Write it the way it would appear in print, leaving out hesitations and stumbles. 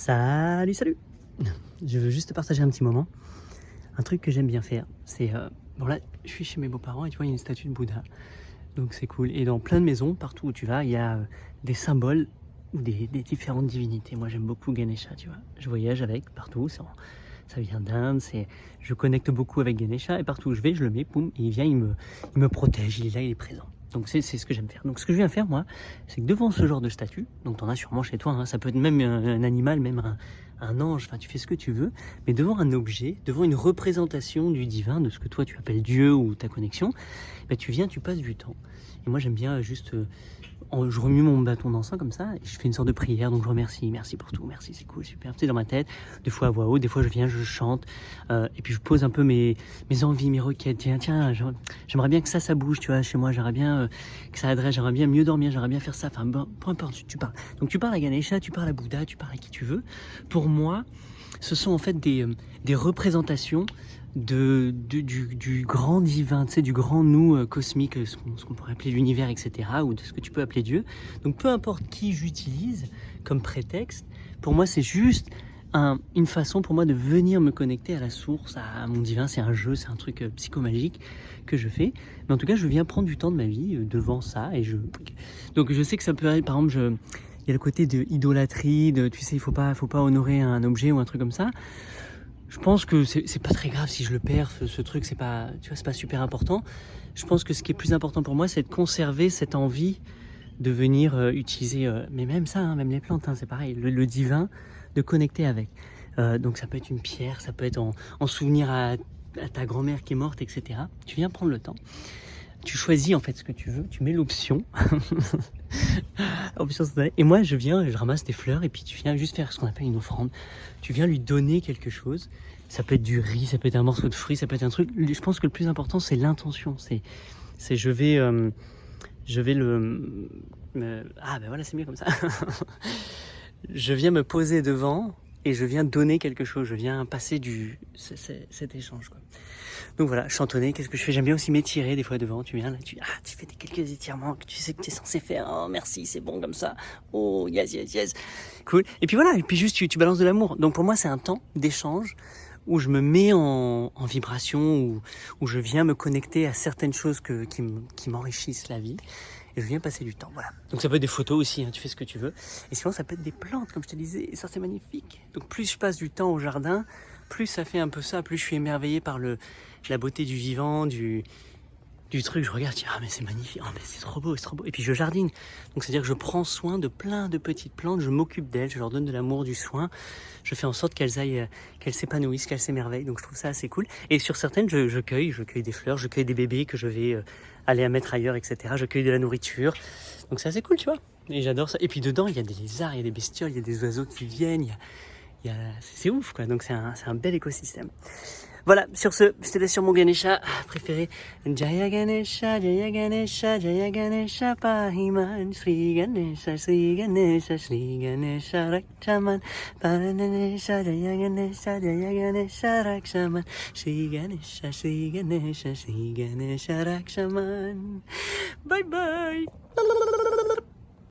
Salut, salut. Je veux juste partager un petit moment. Un truc que j'aime bien faire, c'est... bon là, je suis chez mes beaux-parents et tu vois, il y a une statue de Bouddha. Donc c'est cool. Et dans plein de maisons, partout où tu vas, il y a des symboles ou des différentes divinités. Moi, j'aime beaucoup Ganesha, tu vois. Je voyage avec partout. Ça vient d'Inde. Je connecte beaucoup avec Ganesha et partout où je vais, je le mets, poum, et il vient, il me protège. Il est là, il est présent. Donc c'est ce que j'aime faire. Donc ce que je viens faire moi, c'est que devant ce genre de statue, donc tu en as sûrement chez toi, hein, ça peut être même un animal, même un ange, enfin tu fais ce que tu veux, mais devant un objet, devant une représentation du divin, de ce que toi tu appelles Dieu ou ta connexion, ben, tu viens, tu passes du temps. Et moi j'aime bien juste, je remue mon bâton d'encens comme ça, et je fais une sorte de prière, donc je remercie, merci pour tout, merci, c'est cool, super, c'est dans ma tête, des fois à voix haute, des fois je viens, je chante, et puis je pose un peu mes envies, mes requêtes, tiens, j'aimerais bien que ça bouge, tu vois, chez moi, j'aimerais bien que ça adresse, j'aimerais bien mieux dormir, j'aimerais bien faire ça, enfin, bon, peu importe, tu parles. Donc tu parles à Ganesha, tu parles à Bouddha, tu parles à qui tu veux. Pour moi, ce sont en fait des représentations du grand divin, tu sais, du grand nous cosmique, ce qu'on pourrait appeler l'univers, etc., ou de ce que tu peux appeler Dieu. Donc peu importe qui j'utilise comme prétexte, pour moi c'est juste une façon pour moi de venir me connecter à la source, à mon divin. C'est un jeu, c'est un truc psychomagique que je fais. Mais en tout cas, je viens prendre du temps de ma vie devant ça. Donc je sais que ça peut être, par exemple, il y a le côté de idolâtrie, tu sais, il faut pas honorer un objet ou un truc comme ça. Je pense que c'est pas très grave si je le perds, ce truc, c'est pas, tu vois, c'est pas super important. Je pense que ce qui est plus important pour moi, c'est de conserver cette envie de venir utiliser, mais même ça, hein, même les plantes, hein, c'est pareil, le divin, de connecter avec. Donc ça peut être une pierre, ça peut être en souvenir à ta grand-mère qui est morte, etc. Tu viens prendre le temps. Tu choisis en fait ce que tu veux, tu mets l'option. Et moi je viens, je ramasse des fleurs et puis tu viens juste faire ce qu'on appelle une offrande. Tu viens lui donner quelque chose. Ça peut être du riz, ça peut être un morceau de fruit, ça peut être un truc. Je pense que le plus important c'est l'intention. C'est je vais ah ben voilà, c'est mieux comme ça. Je viens me poser devant et je viens donner quelque chose. Je viens passer cet échange, quoi. Donc voilà, chantonner, qu'est-ce que je fais? J'aime bien aussi m'étirer des fois devant. Tu viens là, tu fais quelques étirements que tu sais que tu es censé faire. Oh merci, c'est bon comme ça. Oh yes, yes, yes. Cool. Et puis voilà, et puis juste tu balances de l'amour. Donc pour moi, c'est un temps d'échange où je me mets en vibration, où je viens me connecter à certaines choses qui m'enrichissent la vie. Et je viens passer du temps, voilà. Donc ça peut être des photos aussi, hein, tu fais ce que tu veux. Et sinon ça peut être des plantes, comme je te disais, et ça c'est magnifique. Donc plus je passe du temps au jardin, plus ça fait un peu ça, plus je suis émerveillé par la beauté du vivant, du truc. Je regarde, je dis, ah mais c'est magnifique, oh mais c'est trop beau, c'est trop beau. Et puis je jardine, donc c'est-à-dire que je prends soin de plein de petites plantes, je m'occupe d'elles, je leur donne de l'amour, du soin. Je fais en sorte qu'elles s'épanouissent, qu'elles s'émerveillent. Donc je trouve ça assez cool. Et sur certaines, je cueille des fleurs, je cueille des bébés que je vais aller à mettre ailleurs, etc. Je cueille de la nourriture. Donc c'est assez cool, tu vois. Et j'adore ça. Et puis dedans, il y a des lézards, il y a des bestioles, il y a des oiseaux qui viennent. C'est ouf, quoi. Donc c'est un bel écosystème. Voilà, sur ce, je te laisse sur mon Ganesha préféré. Jaya Ganesha, Jaya Ganesha, Jaya Ganesha Pahiman, Sri Ganesha, Sri Ganesha, Sri Ganesha Rakshaman, Parananesha, Jaya Ganesha, Jaya Ganesha Rakshaman, Sri Ganesha, Sri Ganesha, Sri Ganesha Rakshaman. Bye bye.